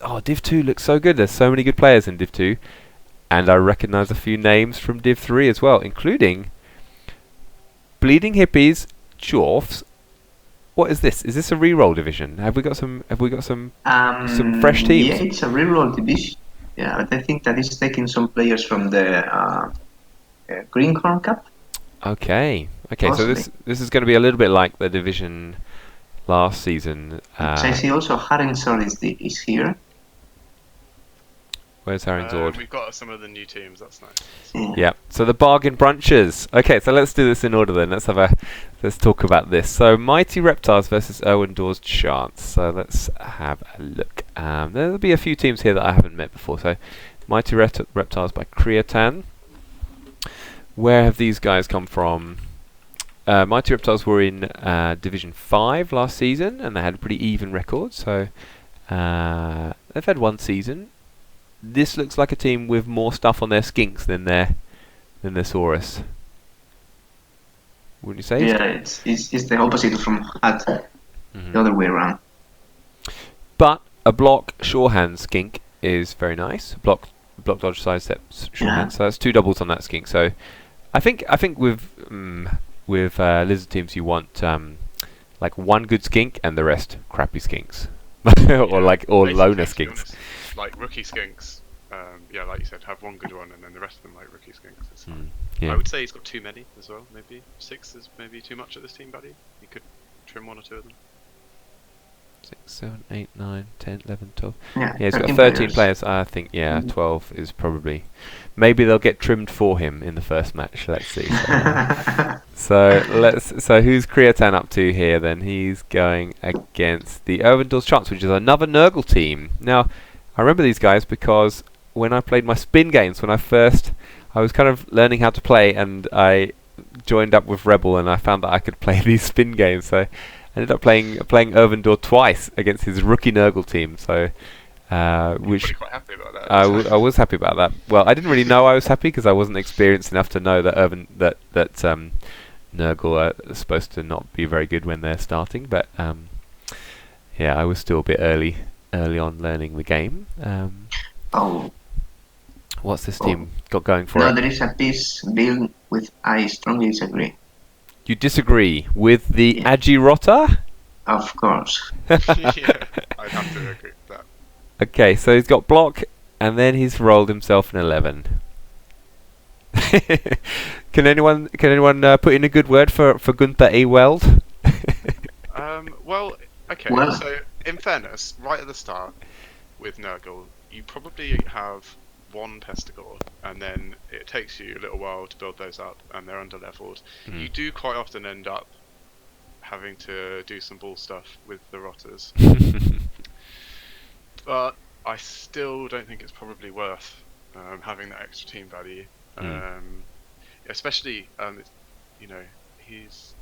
Oh, Div 2 looks so good. There's so many good players in Div 2. And I recognise a few names from Div 3 as well, including Bleeding Hippies, Dwarfs. What is this? Is this a reroll division? Have we got some fresh teams? Yeah, it's a reroll division. Yeah, but I think that it's taking some players from the Greenhorn Cup. Okay. So Possibly. this is going to be a little bit like the division last season. I see also Haringzor is here. Where's Haringzord? We've got some of the new teams. That's nice. Yeah. So the bargain brunches. Okay, so let's do this in order then. Let's talk about this. So Mighty Reptiles versus Erwindor's Chance. So let's have a look. There'll be a few teams here that I haven't met before. So Mighty Reptiles by Creatan. Where have these guys come from? Mighty Reptiles were in Division 5 last season, and they had a pretty even record. So they've had one season. This looks like a team with more stuff on their skinks than their Saurus. Wouldn't you say? Yeah, it's the opposite from Hut. The other way around. But a block shorehand skink is very nice. Block dodge side step shorehand. So that's 2 doubles on that skink. So I think with lizard teams you want like 1 good skink and the rest crappy skinks, or loner skinks. Like rookie skinks, like you said, have 1 good one and then the rest of them like rookie skinks. Yeah. I would say he's got too many as well. Maybe 6 is maybe too much at this team, buddy. You could trim 1 or 2 of them. 6, 7, 8, 9, 10, 11, 12. Yeah, he's got 13 players. I think 12 is probably. Maybe they'll get trimmed for him in the first match. Let's see. So who's Creatan up to here then? He's going against the Erwindor's Chance, which is another Nurgle team. Now, I remember these guys because when I played my spin games, I was kind of learning how to play, and I joined up with Rebbl, and I found that I could play these spin games. So I ended up playing Erwindor twice against his rookie Nurgle team. So, which quite happy about that. I was happy about that. Well, I didn't really know I was happy because I wasn't experienced enough to know that Nurgle are supposed to not be very good when they're starting. But I was still a bit early on learning the game. What's this team got going for it? No, there is a piece built with I strongly disagree. You disagree with the Agirotta? Of course. Yeah, I'd have to agree with that. Okay, so he's got block, and then he's rolled himself an 11. Can anyone put in a good word for Gunther Ewald? So in fairness, right at the start with Nurgle, you probably have 1 Pestigore, and then it takes you a little while to build those up, and they're under-leveled. You do quite often end up having to do some ball stuff with the Rotters. But I still don't think it's probably worth having that extra team value. Especially, he's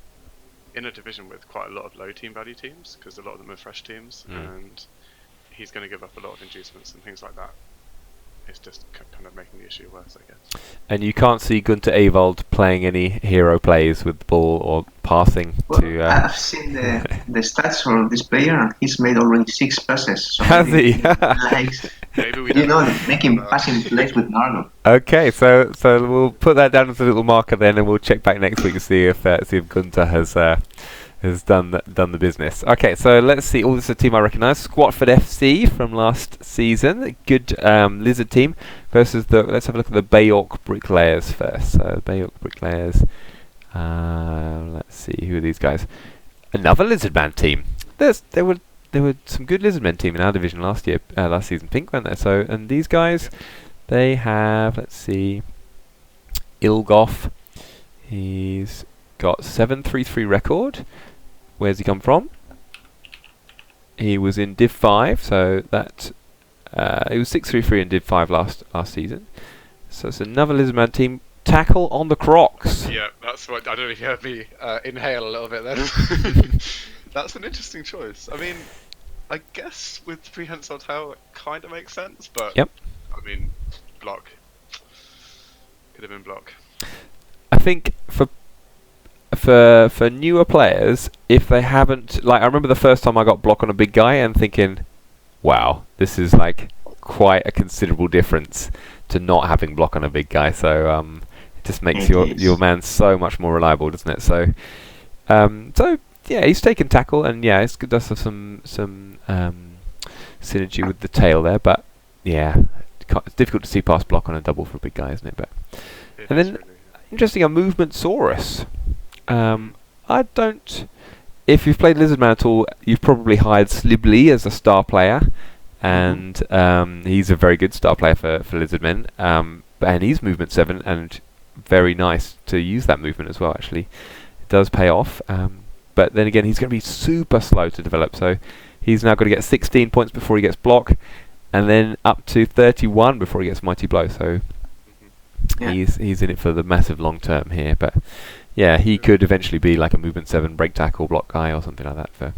in a division with quite a lot of low team value teams, because a lot of them are fresh teams, and he's going to give up a lot of inducements and things like that. It's just kind of making the issue worse, I guess. And you can't see Gunther Ewald playing any hero plays with the ball or passing to... I've seen the stats for this player, and he's made already 6 passes. So has he? Maybe we making passing plays with Nurgle. Okay, so we'll put that down as a little marker then, and we'll check back next week to see if Gunther has done the business. Okay, so let's see. This is a team I recognise. Squatford FC from last season. Good lizard team versus let's have a look at the Bay York Bricklayers first. So Bay York Bricklayers. Let's see, who are these guys? Another Lizardman team. There were some good Lizardmen team in our division last season, Pink, weren't there? So, and these guys, they have, let's see, Ilgoff. He's got 7-3-3 record. Where's he come from? He was in Div 5, so that he was 6-3-3 in Div 5 last season. So it's another Lizardman team. Tackle on the Crocs. Yeah, that's what I don't know if you heard me inhale a little bit then. That's an interesting choice. I mean, I guess with Prehensile Tail it kind of makes sense, but yep. I mean, block could have been block. I think for newer players, if they haven't, like, I remember the first time I got block on a big guy and thinking, wow, this is like quite a considerable difference to not having block on a big guy. So it just makes your man so much more reliable, doesn't it? So yeah, he's taken tackle, and yeah, it does have some synergy with the tail there, but yeah, it's difficult to see past block on a double for a big guy, isn't it? But and then interesting, a movement Saurus. I don't. If you've played Lizardman at all, you've probably hired Slibbly as a star player, and he's a very good star player for Lizardmen. And he's movement 7, and very nice to use that movement as well. Actually, it does pay off. But then again, he's going to be super slow to develop. So he's now got to get 16 points before he gets block, and then up to 31 before he gets mighty blow. So he's in it for the massive long term here. But yeah, he could eventually be like a movement 7 break tackle block guy or something like that.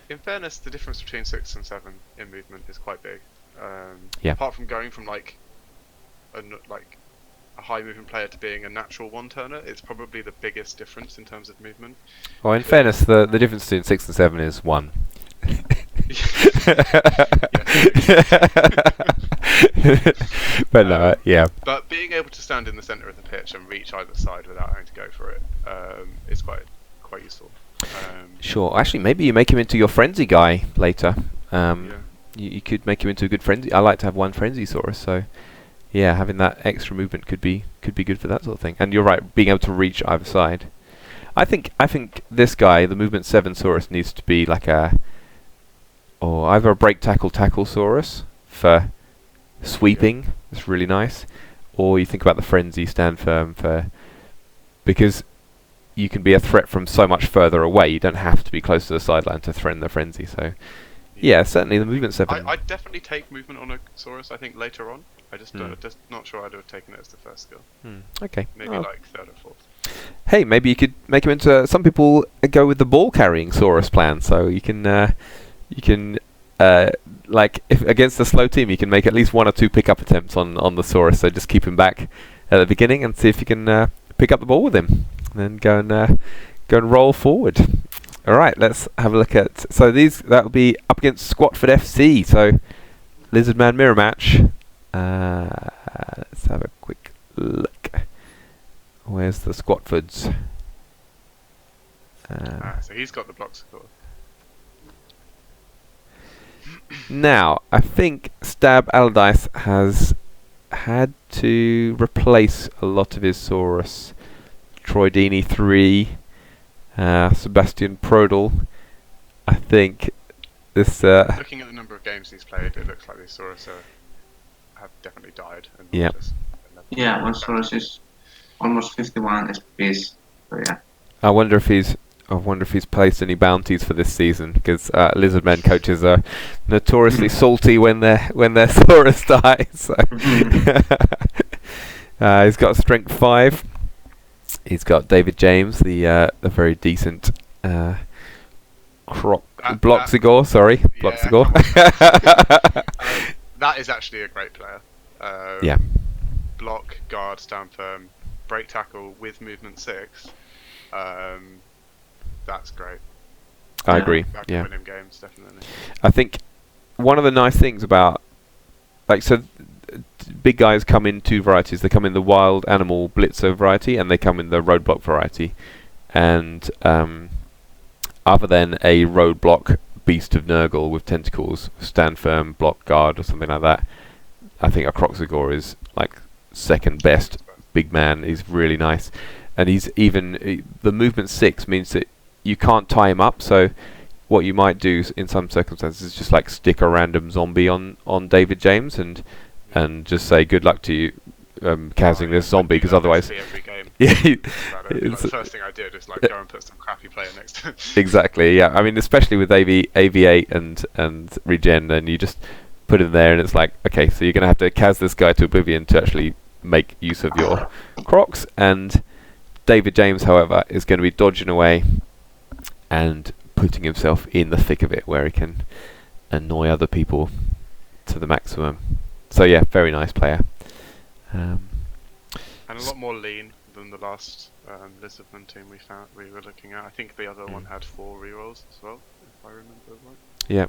In fairness, the difference between 6 and 7 in movement is quite big. Yeah. Apart from going from like a high movement player to being a natural one-turner, it's probably the biggest difference in terms of movement. Well, in fairness, the difference between 6 and 7 is 1. But no, yeah. But being able to stand in the centre of the pitch and reach either side without having to go for it is quite useful. Sure. Actually, maybe you make him into your frenzy guy later. You could make him into a good frenzy. I like to have one frenzy Saurus, so yeah, having that extra movement could be good for that sort of thing. And you're right, being able to reach either side. I think this guy, the movement 7 Saurus, needs to be like either a break tackle Saurus for sweeping. That's really nice. Or you think about the frenzy stand firm because you can be a threat from so much further away. You don't have to be close to the sideline to threaten the frenzy. So yeah, certainly the movement 7. I'd definitely take movement on a Saurus, I think, later on. I just not sure I'd have taken it as the first skill. Okay. Maybe like 3rd or 4th. Hey, maybe you could make him into. Some people go with the ball carrying Saurus plan, so you can like if against a slow team, you can make at least 1 or 2 pickup attempts on the Saurus. So just keep him back at the beginning and see if you can pick up the ball with him, and then go and roll forward. All right, let's have a look at. So that will be up against Squatford FC. So Lizardman mirror match. Let's have a quick look. Where's the Squatfords? So he's got the block score. Now, I think Stab Allardyce has had to replace a lot of his Saurus. Troy Deeney 3, Sebastian Prodel. I think this. Looking at the number of games he's played, it looks like these Saurus have definitely died. Yeah. One Saurus is almost 51 SPs. So yeah. I wonder if he's placed any bounties for this season, because Lizardmen coaches are notoriously salty when their Saurus dies. So. He's got strength 5. He's got David James, the very decent Bloxigor. Sorry, Bloxigor. That is actually a great player. Yeah. Block, guard, stand firm, break tackle with movement 6. That's great. I agree. That can win him games, definitely. I think one of the nice things about big guys come in 2 varieties. They come in the wild animal blitzer variety, and they come in the roadblock variety. And other than a roadblock beast of Nurgle with tentacles, stand firm, block, guard, or something like that, I think a Croxigor is like second best big man. He's really nice, and he's even the movement 6 means that you can't tie him up. So what you might do in some circumstances is just like stick a random zombie on David James and just say good luck to you casting this zombie, because otherwise every game. Yeah, the first thing I did is like go and put some crappy player next to him. Exactly, yeah. I mean, especially with AV8 and regen, and you just put him there and it's like, okay, so you're going to have to cas this guy to oblivion to actually make use of your Crocs. And David James, however, is going to be dodging away and putting himself in the thick of it where he can annoy other people to the maximum. So yeah, very nice player. And a lot more lean than the last Lizardman team we were looking at. I think the other one had 4 rerolls as well, if I remember right. Yeah.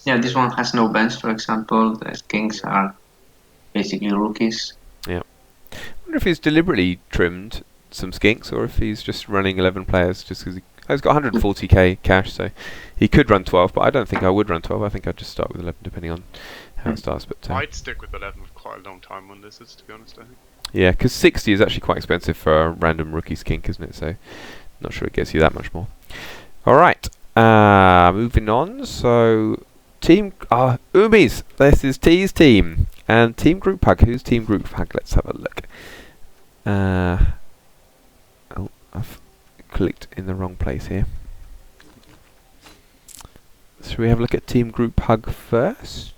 Yeah, this one has no bench, for example. The Kings are basically rookies. I wonder if he's deliberately trimmed some skinks or if he's just running 11 players just because he's got 140k cash, so he could run 12, but I don't think I would run 12. I think I'd just start with 11 depending on how it starts. But I'd stick with 11 for quite a long time on Lizards, to be honest, I think. yeah, because 60 is actually quite expensive for a random rookie skink, isn't it? So not sure it gets you that much more. Alright, moving on. So team Umis, this is T's team. And Team Group Hug. Who's Team Group Hug? Let's have a look. Oh, I've clicked in the wrong place here. Should we have a look at Team Group Hug first?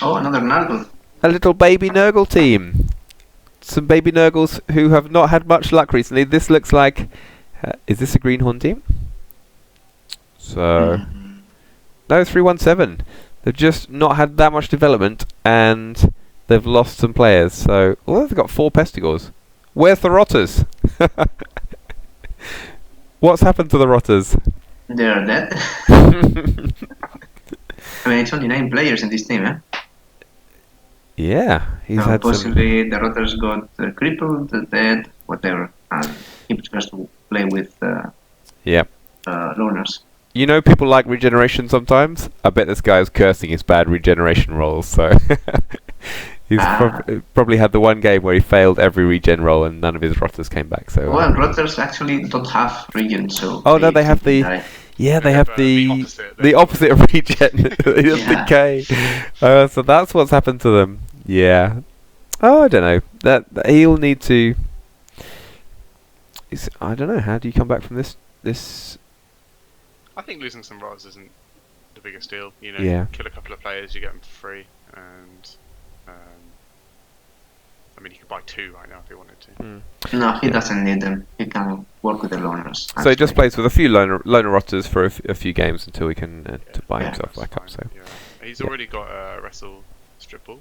Oh, another Nurgle. A little baby Nurgle team. Some baby Nurgles who have not had much luck recently. This looks like... is this a Greenhorn team? So... No, 317. They've just not had that much development, and they've lost some players. So, they've got 4 Pestigors. Where's the Rotters? What's happened to the Rotters? They're dead. I mean, it's only 9 players in this team, eh? Yeah, he's had possibly the Rotters got crippled, dead, whatever, and he prefers to play with loners. You know, people like regeneration sometimes. I bet this guy is cursing his bad regeneration rolls. So he's probably had the one game where he failed every regen roll and none of his Rotters came back. So well, Rotters actually don't have regen, so no, they have the they have the opposite of regen. Decay. So that's what's happened to them. Yeah. Oh, I don't know. That he'll need to. I don't know. How do you come back from this? I think losing some rods isn't the biggest deal. You know, kill a couple of players, you get them for free, and I mean, you could buy 2 right now if you wanted to. No, he doesn't need them. He can work with the loners. So he just plays with a few loner Rotters for a few games until he can to buy himself back up. So he's already got a wrestle stripple,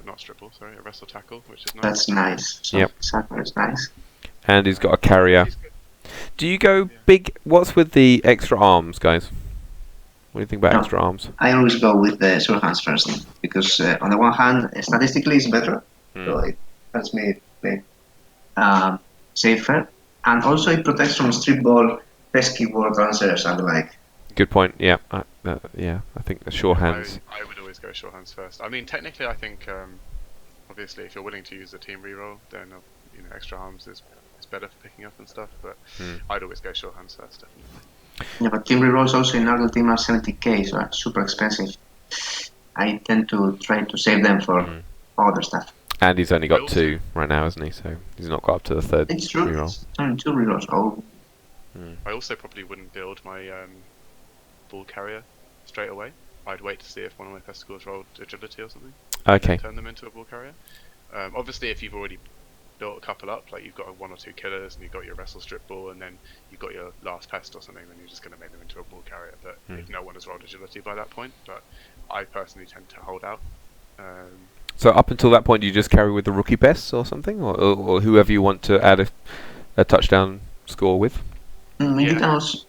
not stripple, sorry, a wrestle tackle, which is nice. That's nice. So Sapper is nice. And he's got a carrier. Do you go big? What's with the extra arms, guys? What do you think about extra arms? I always go with the short hands first, because on the one hand, statistically it's better, so it helps me play safer, and also it protects from strip ball, pesky ward lancers and the like. Good point. Yeah, I think the short hands. I would always go short hands first. I mean, technically, I think obviously if you're willing to use the team reroll, then extra arms is better for picking up and stuff, but I'd always go short hands first, definitely. Yeah, but team rerolls also in Nurgle team are 70k, so are super expensive. I tend to try to save them for other stuff. And he's only got 2 right now, hasn't he? So he's not got up to the 3rd it's true. reroll. It's only 2 rerolls. Oh. I also probably wouldn't build my ball carrier straight away. I'd wait to see if one of my Pestigors rolled agility or something. Okay. Turn them into a ball carrier. Obviously, if you've already built a couple up, like you've got 1 or 2 killers and you've got your wrestle strip ball and then you've got your last pest or something, then you're just going to make them into a ball carrier. But if no one has rolled agility by that point, but I personally tend to hold out. So up until that point, you just carry with the rookie pests or something, or whoever you want to add a touchdown score with. You can also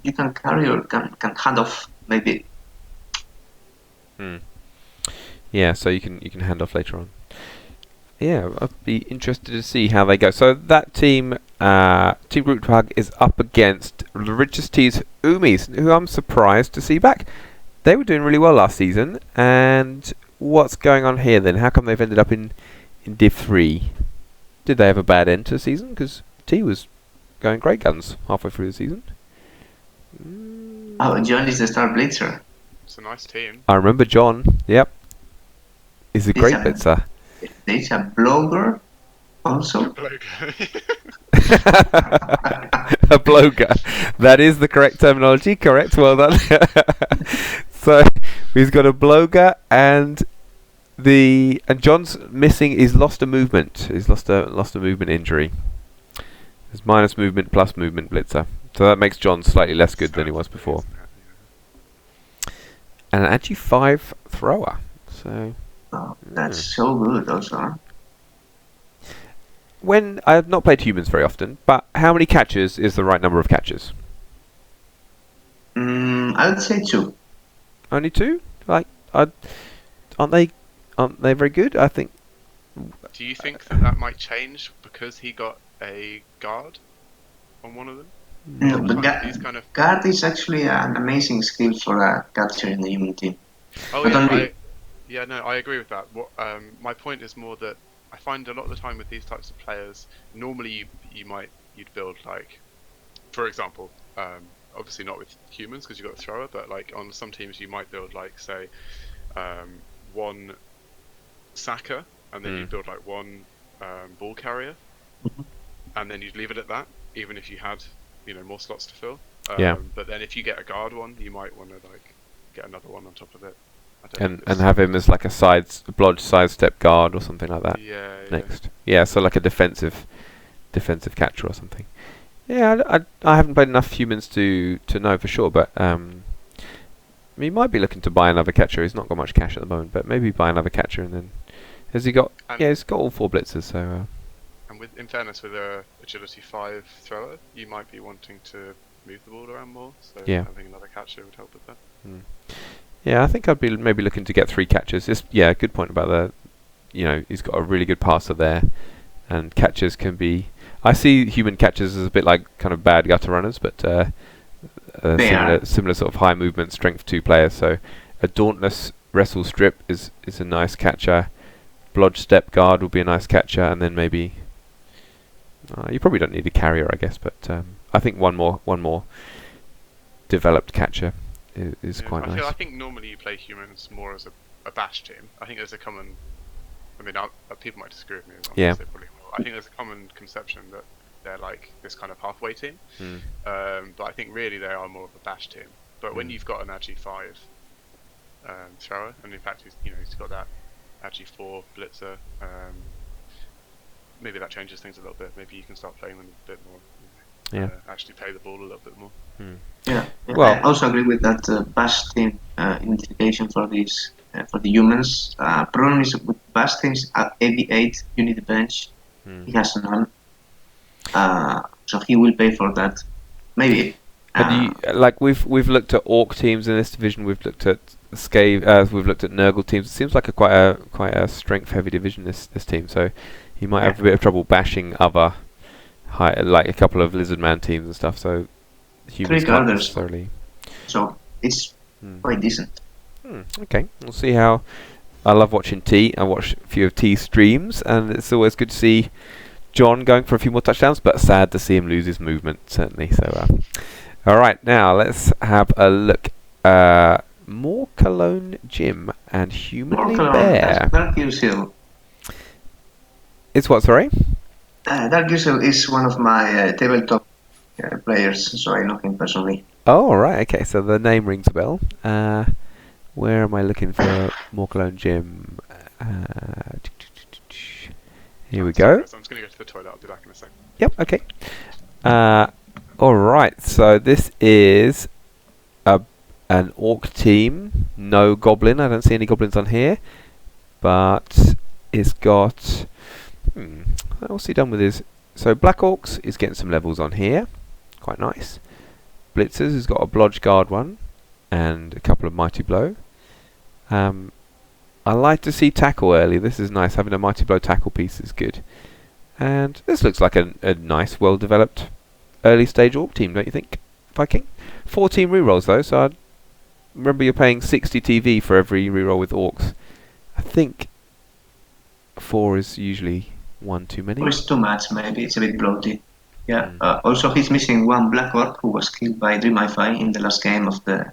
carry or can hand off maybe. Yeah, so you can hand off later on. Yeah, I'd be interested to see how they go. So that team, Team Group Hug, is up against the Richest T's Umis, who I'm surprised to see back. They were doing really well last season, and what's going on here then? How come they've ended up in Div 3? Did they have a bad end to the season? Because T was going great guns halfway through the season. Oh, John is the star blitzer. It's a nice team. I remember John. Yep, he's a great blitzer. There's a blogger also. A blogger. That is the correct terminology. Correct. Well done. So he's got a blogger and John's missing. He's lost a movement. He's lost a movement injury. There's minus movement plus movement blitzer. So that makes John slightly less good than he was before. And an Agi 5 thrower. So. Oh, that's so good also. Huh? When I have not played humans very often, but how many catches is the right number of catches? I I would say 2. Only 2? Like, aren't they very good? I think. Do you think that might change because he got a guard on one of them? No, but These kind of. guard is actually an amazing skill for a catcher in the human team. Oh But yeah, only, I agree with that. My point is more that I find a lot of the time with these types of players, normally you'd build like, for example, obviously not with humans because you've got a thrower, but like on some teams you might build like say, one sacker, and then you'd build like one ball carrier, and then you'd leave it at that, even if you had more slots to fill. But then if you get a guard one, you might want to like get another one on top of it. And have him as like a blodge sidestep guard or something like that. Next. Yeah, so like a defensive catcher or something. Yeah, I haven't played enough humans to know for sure, but he might be looking to buy another catcher. He's not got much cash at the moment, but maybe buy another catcher and then he's got all 4 blitzers. So. And in fairness, with a agility 5 thrower, you might be wanting to move the ball around more. So having another catcher would help with that. Yeah, I think I'd be maybe looking to get 3 catchers. Good point about the. He's got a really good passer there, and catchers can be. I see human catchers as a bit like kind of bad gutter runners, but similar sort of high movement, strength 2 players. So a dauntless wrestle strip is a nice catcher. Blodge step guard would be a nice catcher, and then maybe you probably don't need a carrier, I guess, but I think one more developed catcher is quite nice. I think normally you play humans more as a bash team. I think there's a common. I mean, people might disagree with me. Yeah. They probably will. I think there's a common conception that they're like this kind of halfway team. But I think really they are more of a bash team. But when you've got an Agi 5 thrower, and in fact he's got that Agi 4 blitzer, maybe that changes things a little bit. Maybe you can start playing them a bit more. Actually play the ball a little bit more. Yeah. Well, I also agree with that bash team identification for these for the humans. Problem is with bash teams at AV8 you need a bench. He has none, so he will pay for that. Maybe. Like we've looked at Orc teams in this division. We've looked at Scave. We've looked at Nurgle teams. It seems like quite a strength heavy division. This team. So he might have a bit of trouble bashing other like a couple of Lizardman teams and stuff. So humans can't necessarily. So it's quite decent. Okay, we'll see how. I love watching T. I watch a few of T's streams, and it's always good to see John going for a few more touchdowns, but sad to see him lose his movement, certainly. So, all right, now let's have a look. More Cologne Gym and Humanly Bear. Dark Usil. It's what, sorry? Dark Usil is one of my tabletop players, so I know him personally. Oh, right, okay, so the name rings a bell. Where am I looking for more Cologne Gym? Here we go. I'm just going to go to the toilet. I'll be back in a second. Yep, okay. Alright, so this is an Orc team. No Goblin. I don't see any Goblins on here. But it's got... what's he done with his... So Black Orcs is getting some levels on here. Quite nice. Blitzers has got a Blodge Guard one. And a couple of Mighty Blow. I like to see tackle early. This is nice. Having a Mighty Blow tackle piece is good. And this looks like a nice, well-developed early stage Orc team, don't you think, Viking? 14 rerolls though, so I remember you're paying 60 TV for every reroll with Orcs. I think 4 is usually 1 too many. 4 is too much, maybe. It's a bit bloated. Yeah. Also, he's missing one Black Orc who was killed by Dream Hi-Fi in the last game of the...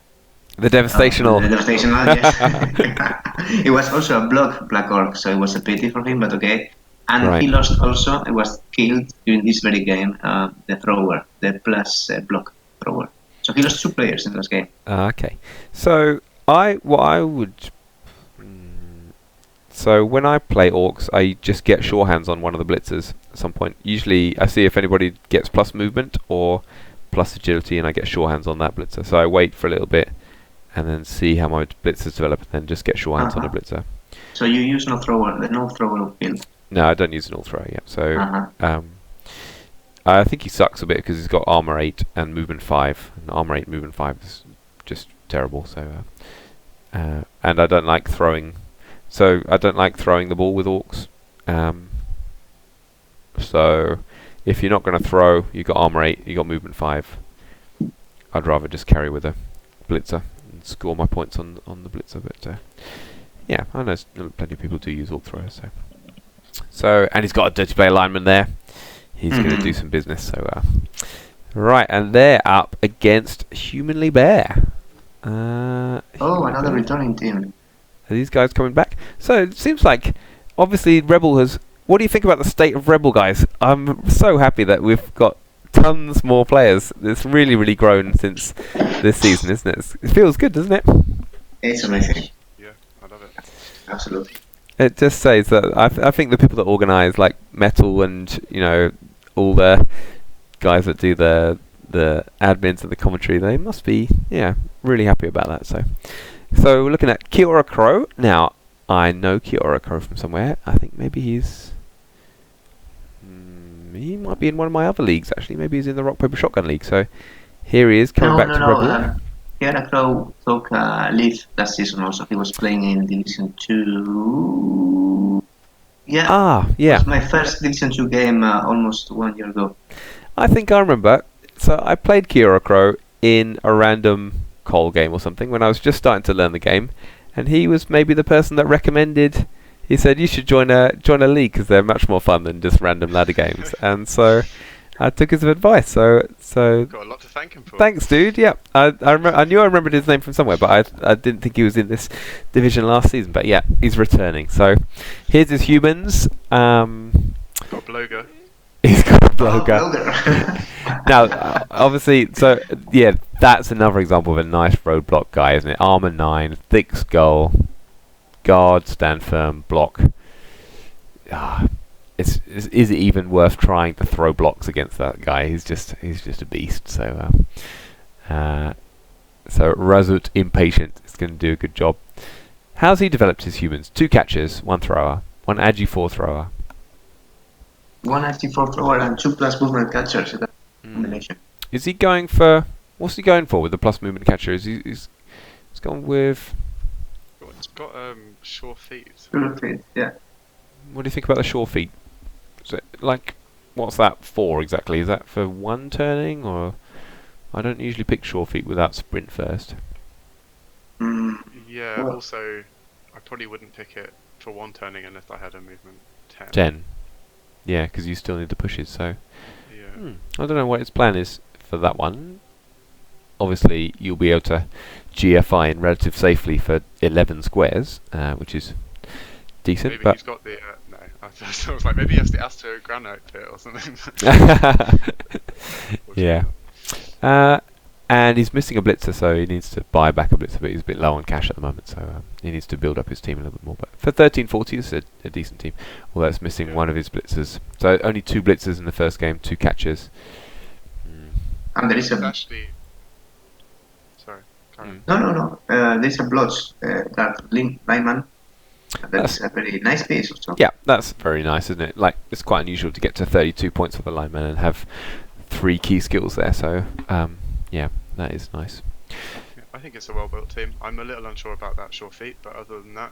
The Devastational. The Devastational, yes. It was also a block Black Orc, so it was a pity for him, but okay. And he lost also, it was killed during this very game, the thrower, the plus block thrower. So he lost 2 players in this game. Okay. So So when I play Orcs, I just get sure hands on one of the blitzers at some point. Usually I see if anybody gets plus movement or plus agility, and I get sure hands on that blitzer. So I wait for a little bit and then see how my blitzers develop, and then just get sure hands on a blitzer. So you use no thrower, the no thrower build? No, I don't use an all thrower yet. So I think he sucks a bit because he's got armor 8 and movement 5. And armor 8, movement 5 is just terrible. So, and I don't like throwing. So I don't like throwing the ball with orcs. So if you're not going to throw, you've got armor 8, you've got movement 5. I'd rather just carry with a blitzer and score my points on the blitzer. But yeah, I know plenty of people do use orc throwers. So and he's got a dirty play alignment there. He's going to do some business. So right, and they're up against Humanly Bear. Another returning team. Are these guys coming back? So it seems like, obviously, Rebbl has... What do you think about the state of Rebbl, guys? I'm so happy that we've got tons more players. It's really, really grown since this season, isn't it? It feels good, doesn't it? It's amazing. Yeah, I love it. Absolutely. It just says that I think the people that organise, like Metal and, all the guys that do the admins and the commentary, they must be, really happy about that. So we're looking at Kiora Crow. Now, I know Kiora Crow from somewhere. I think maybe he might be in one of my other leagues, actually. Maybe he's in the Rock Paper Shotgun League. So here he is, coming back to Rebbl. Kiora Crow took leave last season also. He was playing in Division 2. Yeah. Yeah. It was my first Division 2 game almost 1 year ago. I think I remember. So I played Kiora Crow in a random Cole game or something when I was just starting to learn the game, and he was maybe the person that recommended. He said you should join a league because they're much more fun than just random ladder games, and so I took his advice. So got a lot to thank him for. Thanks, dude. Yeah, I knew I remembered his name from somewhere, but I didn't think he was in this division last season. But yeah, he's returning. So here's his humans. Got a Bloga. He's got a Bloga. Now, obviously, so yeah, that's another example of a nice roadblock guy, isn't it? Armor 9, thick skull, guard, stand firm, block. Is it even worth trying to throw blocks against that guy? He's just a beast. So Razut Impatient is going to do a good job. How's he developed his humans? 2 catchers, 1 thrower, 1 Agi 4 thrower. 1 Agi 4 thrower and 2 plus movement catchers. That combination. Is he going for? What's he going for with the plus movement catcher? He's gone with. It's got sure feet. Sure feet, yeah. What do you think about the sure feet? Is it like, what's that for exactly? Is that for 1 turning, or I don't usually pick sure feet without sprint first. Yeah. Well, also, I probably wouldn't pick it for 1 turning unless I had a movement 10. 10. Yeah, because you still need the pushes. So yeah. I don't know what his plan is for that one. Obviously, you'll be able to GFI in relative safely for 11 squares, which is decent. Maybe but he's got the no. I was like, maybe he has the Astro Granite pit or something. Yeah. And he's missing a blitzer, so he needs to buy back a blitzer, but he's a bit low on cash at the moment, so he needs to build up his team a little bit more. But for 1340, it's a decent team, although it's missing one of his blitzers. So only 2 blitzers in the first game, 2 catchers. And there is a... Actually... Sorry. No. There's a blotch that lineman. That's a very nice piece also. Yeah, that's very nice, isn't it? Like, it's quite unusual to get to 32 points for the lineman and have 3 key skills there, so... yeah, that is nice. Yeah, I think it's a well-built team. I'm a little unsure about that sure feet, but other than that,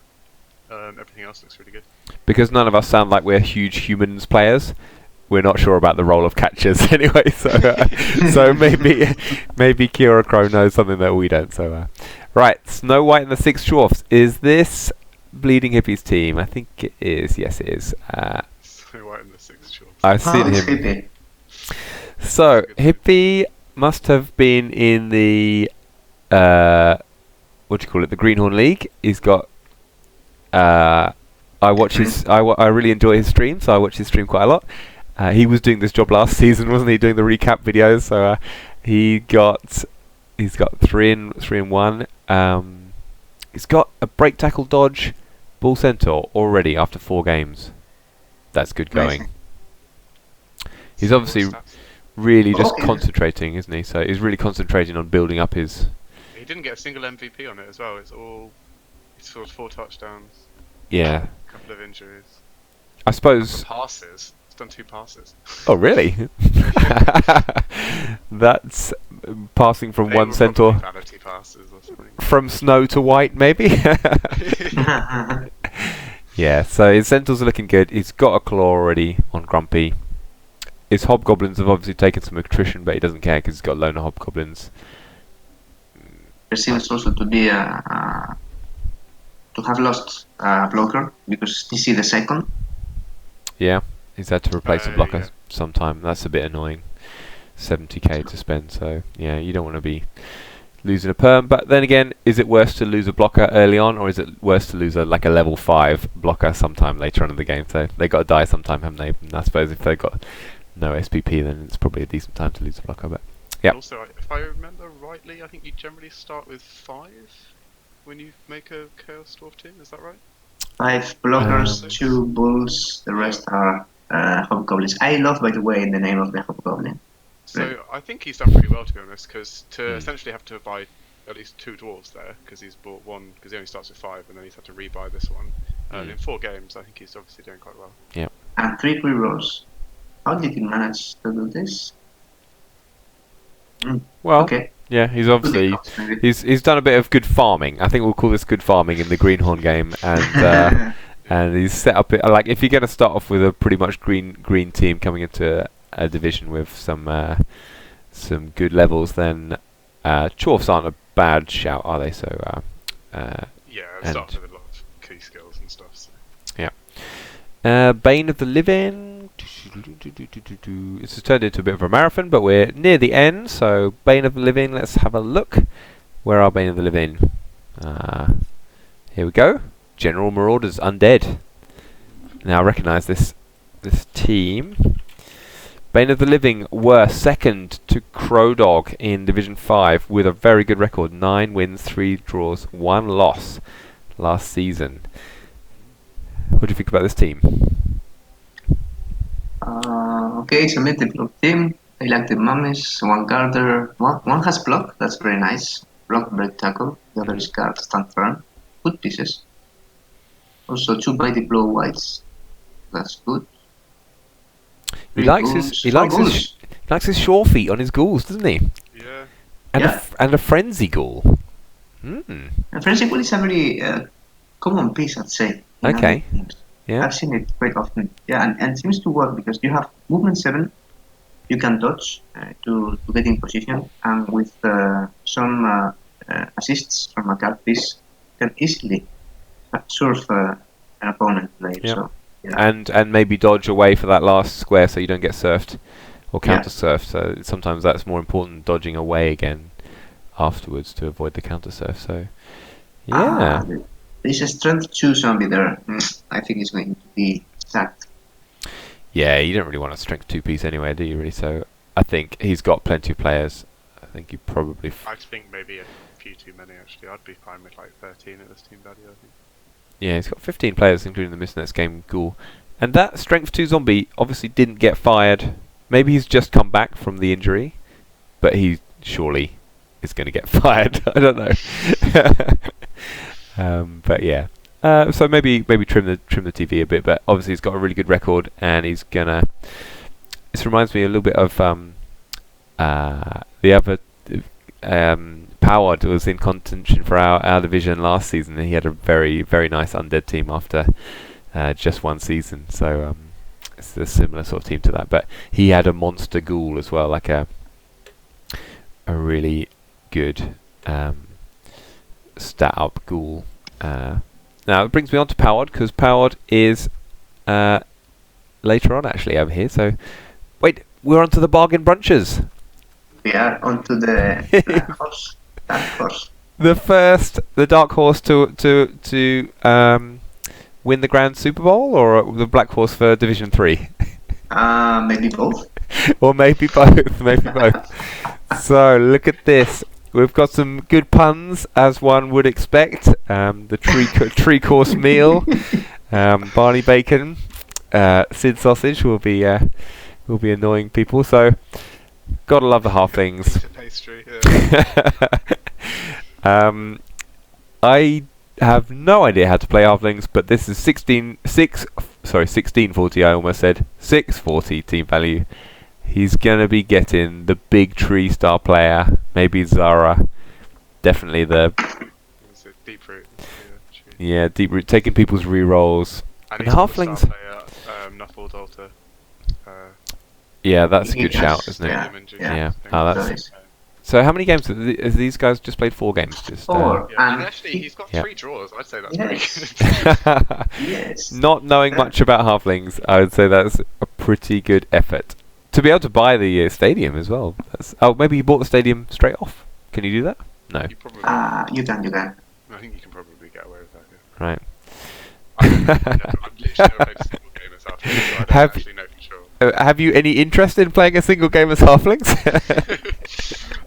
everything else looks really good. Because none of us sound like we're huge humans players, we're not sure about the role of catchers anyway. So maybe Kiora Crow knows something that we don't. So right, Snow White and the 6 Dwarfs. Is this Bleeding Hippie's team? I think it is. Yes, it is. Snow White and the 6 Dwarfs. I've seen him. Hippie. So Hippie must have been in the what do you call it? The Greenhorn League. He's got. I watch his. I really enjoy his stream, so I watch his stream quite a lot. He was doing this job last season, wasn't he? Doing the recap videos. So he's got 3 and 1. He's got a break tackle dodge, bull centaur already after 4 games. That's good going. He's obviously really just concentrating, isn't he? So he's really concentrating on building up his... He didn't get a single MVP on it as well. It's all... He scored 4 touchdowns. Yeah. A couple of injuries. I suppose... Passes. He's done 2 passes. Oh, really? That's passing from They one were centaur probably vanity passes or something. from snow to white, maybe. Yeah, so his centaurs are looking good. He's got a claw already on Grumpy. His hobgoblins have obviously taken some attrition, but he doesn't care because he's got loner hobgoblins. There seems also to be to have lost a blocker because DC the second. Yeah, he's had to replace a blocker Yeah. sometime. That's a bit annoying. 70k to spend, so yeah, you don't want to be losing a perm. But then again, is it worse to lose a blocker early on, or is it worse to lose a level 5 blocker sometime later on in the game? So they got to die sometime, haven't they? And I suppose if they've got no SPP, then it's probably a decent time to lose a blocker. But yeah. And also, if I remember rightly, I think you generally start with 5 when you make a Chaos Dwarf team. Is that right? 5 blockers, 2 bulls, the rest are hobgoblins. I love, by the way, the name of the hobgoblin. So I think he's done pretty well, to be honest, because to essentially have to buy at least 2 dwarves there, because he's bought one, because he only starts with 5, and then he's had to rebuy this one. In 4 games, I think he's obviously doing quite well. Yeah. And 3 rerolls. How did he manage to do this? Well, Okay. yeah, he's obviously he's done a bit of good farming. I think we'll call this good farming in the Greenhorn game, and and he's set up it like if you're going to start off with a pretty much green team coming into a division with some good levels, then Chorfs aren't a bad shout, are they? So Yeah, it starts with a lot of key skills and stuff. So. Bane of the Living. It's turned into a bit of a marathon, but we're near the end. So Bane of the Living. Let's have a look. Where are Bane of the Living? Here we go. General Marauders Undead. Now I recognise this team. Bane of the Living were second to Crow Dog in Division 5 with a very good record. 9 wins, 3 draws, 1 loss last season. What do you think about this team? Okay, it's a mid-block team. I like the mummies, 1 guarder. One has block, that's very nice. Block, break, tackle. The other is guard, stand firm. Good pieces. Also 2 by the blow whites. That's good. He likes his shore feet on his ghouls, doesn't he? Yeah. And a frenzy ghoul. A frenzy ghoul is a very common piece, I'd say. Okay. Yeah. I've seen it quite often. Yeah, and it seems to work because you have movement 7, you can dodge to get in position, and with some assists from a card piece, you can easily surf an opponent player. Yeah. So, yeah. And maybe dodge away for that last square so you don't get surfed or counter surfed. So sometimes that's more important than dodging away again afterwards to avoid the counter surf. So yeah. There's a strength 2 zombie there. I think it's going to be sacked. Yeah, you don't really want a strength 2 piece anyway, do you really? So I think he's got plenty of players. I think you probably... I think maybe a few too many, actually. I'd be fine with like 13 at this team value, I think. Yeah, he's got 15 players, including the Missing Next Game Ghoul. And that strength 2 zombie obviously didn't get fired. Maybe he's just come back from the injury, but he surely is going to get fired. I don't know. But yeah, so maybe trim the TV a bit. But obviously he's got a really good record, and he's gonna. This reminds me a little bit of the other. Poward was in contention for our division last season, and he had a very nice undead team after just 1 season. So it's a similar sort of team to that. But he had a monster ghoul as well, like a really good stat up ghoul. Now it brings me on to Poward, because Poward is later on actually over here. So wait, we're on to the bargain brunches. We are onto the dark horse. The dark horse to win the Grand Super Bowl, or the black horse for Division 3? Maybe both. Or maybe both. Maybe both. So look at this. We've got some good puns, as one would expect. The tree course meal, barley bacon, Sid sausage will be annoying people. So gotta love the halflings. Pastry, I have no idea how to play halflings, but this is 6 sorry, 1640. I almost said 640 team value. He's gonna be getting the big tree star player, maybe Zara. Definitely the deep root. Yeah, deep root, taking people's rerolls. And halflings. Knuffled altar. Yeah, that's a good shout, isn't it? Yeah. Oh, that's. So how many games has these guys just played? 4 games, just. 4. And actually, he's got 3 draws. I'd say that's pretty good. Yes. Not knowing much about halflings, I would say that's a pretty good effort. To be able to buy the stadium as well. Maybe you bought the stadium straight off. Can you do that? No. You probably. You can. I think you can probably get away with that. Yeah. Right. I've literally never played a single game as halflings, so I don't actually know for sure. Have you any interest in playing a single game as halflings?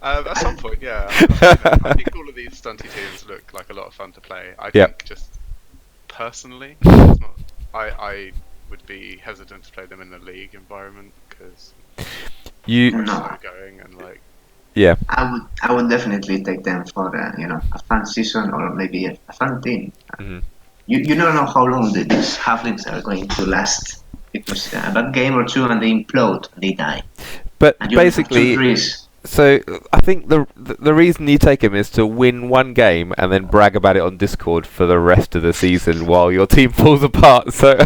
At some point, yeah. I think all of these stunty teams look like a lot of fun to play. I think just personally, it's not, I would be hesitant to play them in the league environment because slow going and like. Yeah. I would definitely take them for a fun season or maybe a fun team. Mm-hmm. You don't know how long these halflings are going to last because a game or two and they implode, they die. But and you basically, have 2 trees. So I think the reason you take him is to win one game and then brag about it on Discord for the rest of the season while your team falls apart. So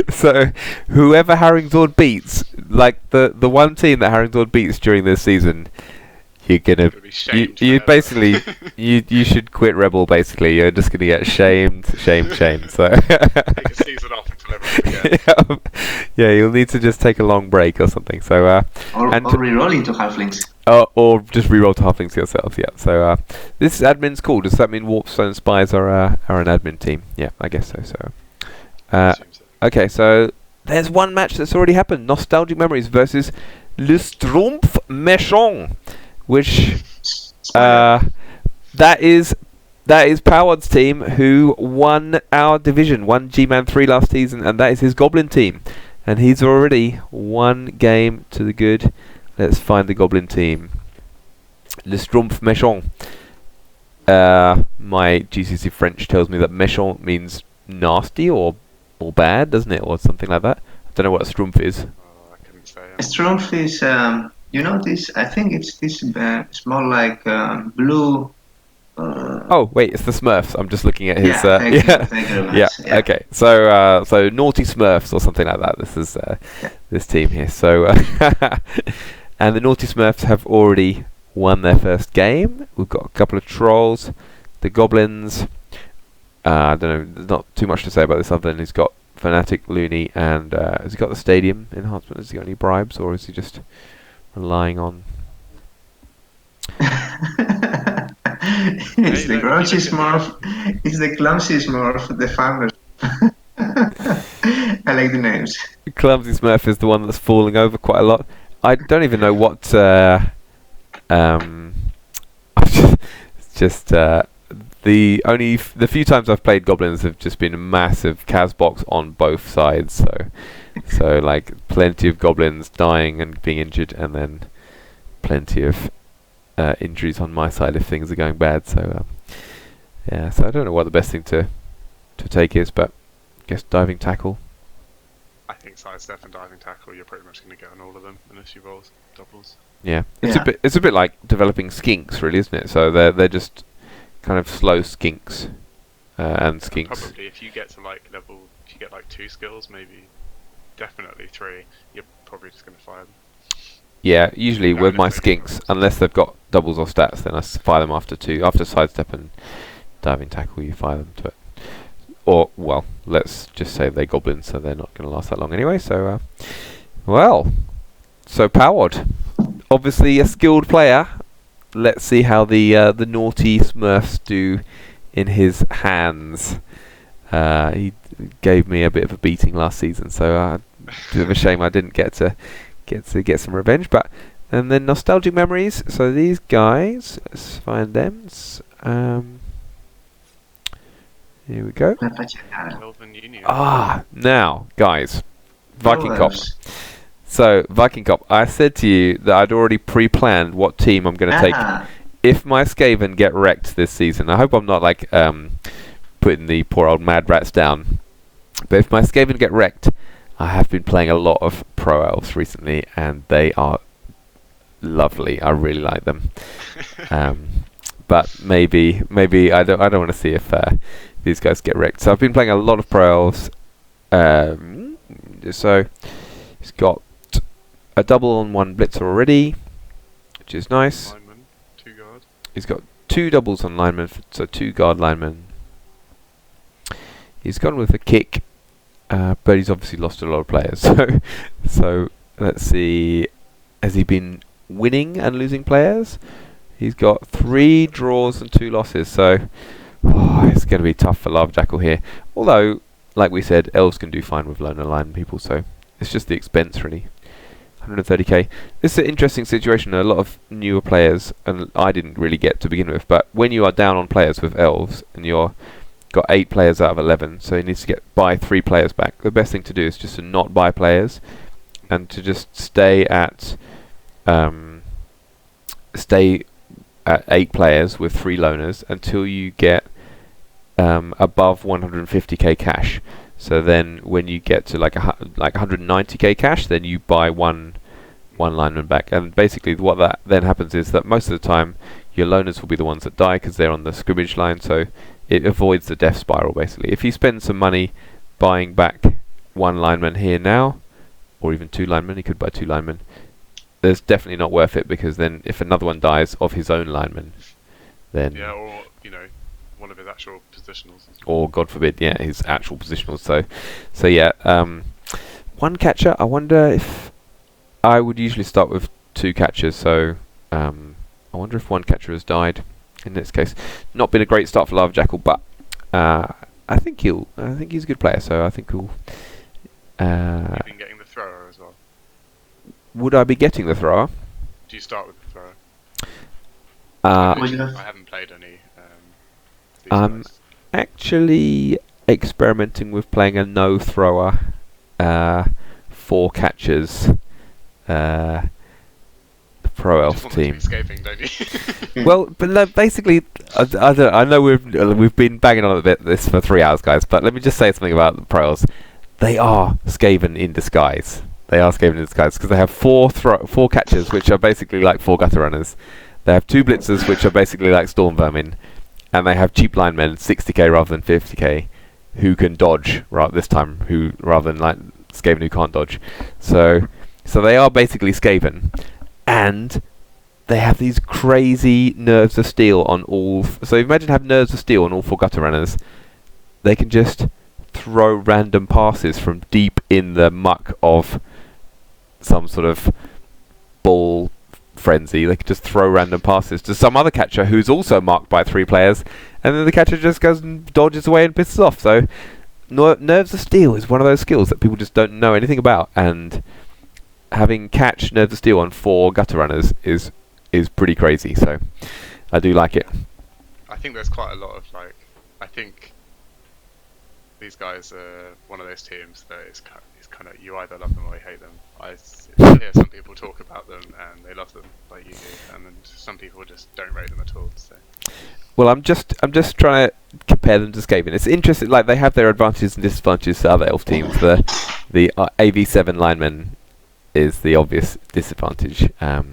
so whoever Haringdord beats, like the one team that Haringdord beats during this season, you're gonna you basically you should quit Rebbl. Basically, you're just gonna get shamed. So take a season off until everyone yeah, you'll need to just take a long break or something. So or reroll into halflings. Or just reroll to halflings yourself. Yeah. So this admin's cool. Does that mean Warpstone Spies are an admin team? Yeah, I guess so. So okay, so there's one match that's already happened. Nostalgic Memories versus Le Strumpf Méchant. Which that is Powad's team, who won our division, won GMan 3 last season, and that is his Goblin team, and he's already 1 game to the good. Let's find the Goblin team. Le Strumpf Méchant. My GCC French tells me that méchant means nasty or bad, doesn't it, or something like that. I don't know what a Strumpf is. I couldn't say. A Strumpf is this. I think it's this small like blue. Oh wait, it's the Smurfs. I'm just looking at his. Thank you very much. Yeah. Okay. So Naughty Smurfs or something like that. This is this team here. So and the Naughty Smurfs have already won their first game. We've got a couple of trolls. The Goblins. I don't know. There's not too much to say about this other than he's got Fnatic, Looney, and has he got the stadium enhancement? Has he got any bribes, or is he just relying on? It's the grouchy Smurf. It's the clumsy Smurf. The farmers. I like the names. Clumsy Smurf is the one that's falling over quite a lot. I don't even know what. Just the few times I've played Goblins have just been a massive Casbox on both sides. So like plenty of Goblins dying and being injured, and then plenty of injuries on my side if things are going bad. So so I don't know what the best thing to take is, but I guess diving tackle. I think sidestep and diving tackle, you're pretty much going to get on all of them unless you roll doubles. Yeah, it's a bit like developing skinks, really, isn't it? So they're just kind of slow skinks and skinks. Probably if you get to like level, if you get like 2 skills, maybe definitely 3, you're probably just going to fire them. Yeah, usually with my skinks, unless they've got doubles or stats, then I fire them after 2. After sidestep and diving tackle, you fire them to it. Or, well, let's just say they're goblins, so they're not going to last that long anyway. So, so Powered, obviously a skilled player. Let's see how the naughty Smurfs do in his hands. He gave me a bit of a beating last season, so a bit of a shame I didn't get to some revenge. But and then Nostalgic Memories. So these guys, let's find them. Here we go. Now guys, Viking Cop. So Viking Cop, I said to you that I'd already pre-planned what team I'm going to take if my Skaven get wrecked this season. I hope I'm not like putting the poor old Mad Rats down. But if my Skaven get wrecked, I have been playing a lot of Pro Elves recently, and they are lovely. I really like them. But maybe I don't want to see if these guys get wrecked. So I've been playing a lot of Pro Elves. So he's got a double on one blitzer already, which is nice. Lineman, 2 guard. He's got 2 doubles on linemen, so 2 guard linemen. He's gone with a kick, but he's obviously lost a lot of players. So let's see. Has he been winning and losing players? He's got 3 draws and 2 losses. So it's going to be tough for Lava Jackal here. Although, like we said, elves can do fine with loner line people. So it's just the expense really. 130k. This is an interesting situation. A lot of newer players, and I didn't really get to begin with. But when you are down on players with elves and you're got 8 players out of 11, so he needs to buy 3 players back. The best thing to do is just to not buy players and to just stay at 8 players with 3 loners until you get above 150k cash. So then when you get to like 190k cash, then you buy one lineman back. And basically what that then happens is that most of the time your loners will be the ones that die because they're on the scrimmage line, so it avoids the death spiral basically. If you spend some money buying back 1 lineman here now, or even 2 linemen, he could buy 2 linemen, there's definitely not worth it, because then if another one dies of his own lineman, then... Yeah, or, one of his actual positionals. Or, God forbid, yeah, his actual positionals. So yeah, 1 catcher, I wonder if... I would usually start with 2 catchers, so I wonder if 1 catcher has died. In this case, not been a great start for Lava Jackal, but I think he's a good player, so I think he'll... You've been getting the thrower as well. Would I be getting the thrower? Do you start with the thrower? I haven't played any. I'm actually experimenting with playing a no thrower, 4 catchers, Pro Elf team. Escaping, don't you? Well, but basically, I know we've been banging on a bit this for 3 hours, guys. But let me just say something about the Pro Elves. They are Skaven in disguise. They are Skaven in disguise because they have 4 catchers, which are basically like 4 gutter runners. They have 2 blitzers, which are basically like storm vermin, and they have cheap linemen, 60k rather than 50k, who can dodge this time, rather than like Skaven who can't dodge. So they are basically Skaven, and they have these crazy nerves of steel on all. So imagine having nerves of steel on all 4 gutter runners. They can just throw random passes from deep in the muck of some sort of ball frenzy. They can just throw random passes to some other catcher who's also marked by 3 players, and then the catcher just goes and dodges away and pisses off. So nerves of steel is one of those skills that people just don't know anything about, and having catch nerves of steel on 4 gutter runners is pretty crazy. So I do like it. I think there's quite a lot of I think these guys are one of those teams that is kind of, you either love them or you hate them. I hear some people talk about them and they love them like you do, and then some people just don't rate them at all. So. Well, I'm just trying to compare them to Skaven. It's interesting, like they have their advantages and disadvantages to other elf teams. The AV7 lineman is the obvious disadvantage, but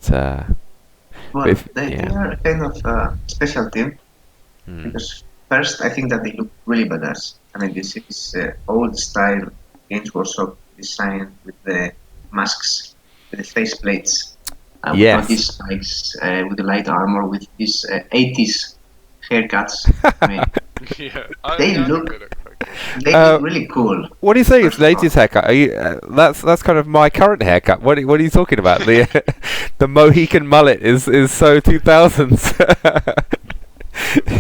they are kind of a special team because first I think that they look really badass. I mean, this is old style Games Workshop design with the masks, with the face plates, with all these spikes, with the light armor, with these 80s haircuts. I mean, they look really cool. What are you saying? It's an 80s haircut. That's kind of my current haircut. What are you talking about? The Mohican mullet is so 2000s.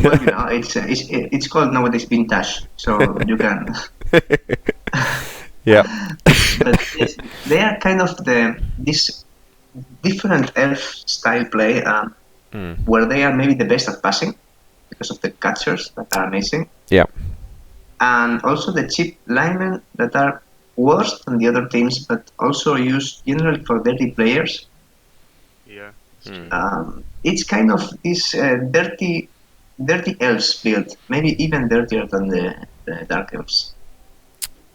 Well, it's called nowadays vintage, so you can. Yeah. But they are kind of this different elf style play, where they are maybe the best at passing because of the catchers that are amazing. Yeah. And also the cheap linemen that are worse than the other teams, but also used generally for dirty players. Yeah. It's kind of this dirty elves build, maybe even dirtier than the Dark Elves.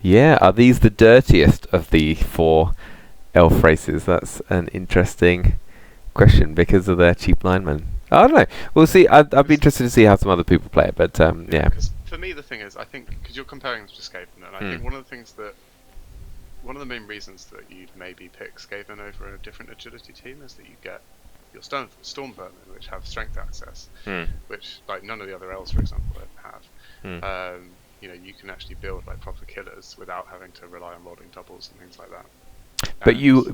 Yeah, are these the dirtiest of the 4 elf races? That's an interesting question because of their cheap linemen. I don't know. We'll see. I'd be interested to see how some other people play it, but yeah. Because for me, the thing is, I think because you're comparing them to Skaven, and I think one of the main reasons that you'd maybe pick Skaven over a different agility team is that you get your storm vermin, which have strength access, which like none of the other elves, for example, have. You can actually build like proper killers without having to rely on rolling doubles and things like that.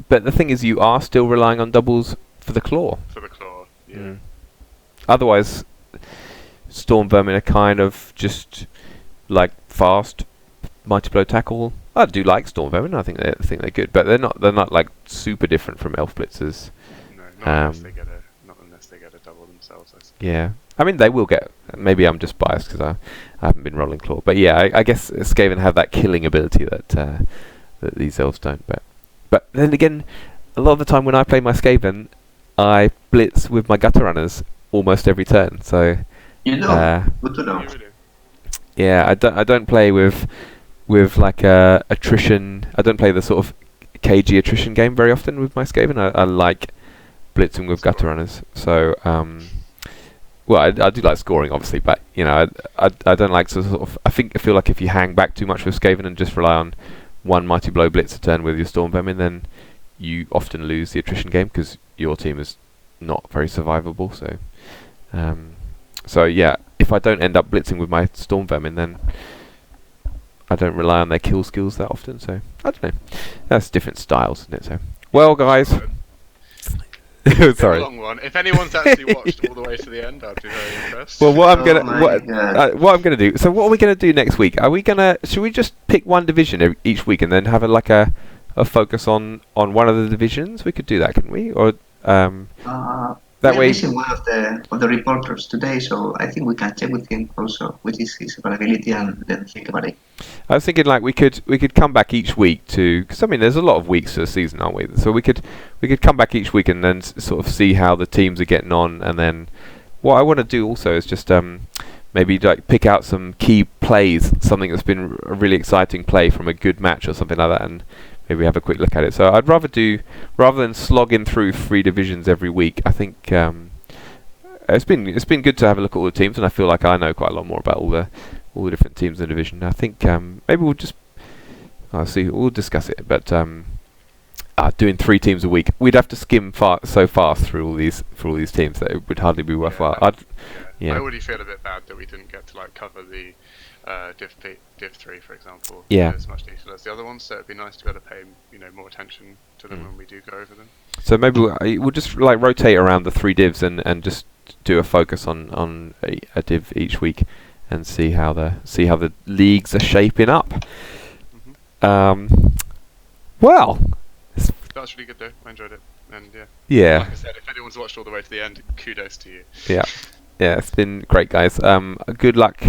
But the thing is, you are still relying on doubles for the claw. For the claw, yeah. Otherwise, storm vermin are kind of just like fast mighty blow tackle. I do like storm vermin. I think they're good, but they're not like super different from elf blitzers. No, not unless they get a double themselves. I suppose. Yeah, I mean they will get. Maybe I'm just biased because I haven't been rolling claw, but yeah, I guess Skaven have that killing ability that these elves don't. But then again, a lot of the time when I play my Skaven, I blitz with my gutter runners almost every turn. So you know, good to know. Really? Yeah, I don't play with like attrition. I don't play the sort of KG attrition game very often with my Skaven. I like blitzing with gutter runners. So well, I do like scoring obviously, but I don't like to sort of. I feel like if you hang back too much with Skaven and just rely on one mighty blow blitz a turn with your storm vermin, then you often lose the attrition game because your team is not very survivable. So yeah, if I don't end up blitzing with my storm vermin, then I don't rely on their kill skills that often. So I don't know. That's different styles, isn't it? So well, guys. Sorry. A long one. If anyone's actually watched all the way to the end, I'd be very impressed. Well, what I'm gonna do. So what are we gonna do next week? Should we just pick one division each week and then have a focus on one of the divisions? We could do that, couldn't we? Or that way. We're missing one of the reporters today, so I think we can check with him also, which is his availability, and then think about it. I was thinking we could come back each week because I mean there's a lot of weeks to the season, aren't we? So we could come back each week and then sort of see how the teams are getting on, and then what I want to do also is just maybe pick out some key plays, something that's been a really exciting play from a good match or something like that, and maybe have a quick look at it. So I'd rather than slogging through 3 divisions every week. I think it's been good to have a look at all the teams, and I feel like I know quite a lot more about all the different teams in the division. I think maybe we'll just we'll discuss it. But doing 3 teams a week, we'd have to skim so fast through all these teams that it would hardly be worthwhile. I already feel a bit bad that we didn't get to cover the Div 3, for example, in as much detail as the other ones. So it'd be nice to be able to pay more attention to them when we do go over them. So maybe we'll just rotate around the 3 divs and just do a focus on a div each week and see how the leagues are shaping up. Well, that was really good though. I enjoyed it, and yeah. Like I said, if anyone's watched all the way to the end, kudos to you. Yeah, it's been great, guys. Good luck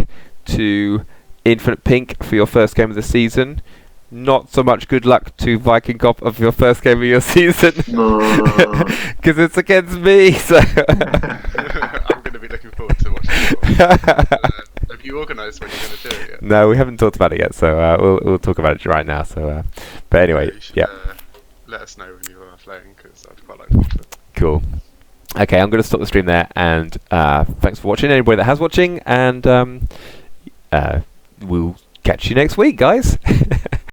to Infinite Pink for your first game of the season. Not so much good luck to Viking Cop of your first game of your season, because it's against me. So I'm going to be looking forward to watching it. Have you organised when you're going to do it yet? No, we haven't talked about it yet, so we'll talk about it right now. So, but anyway, let us know when you are playing, because I'd quite like to watch it. Cool. Okay, I'm going to stop the stream there, and thanks for watching, anybody that has watching, and we'll catch you next week, guys.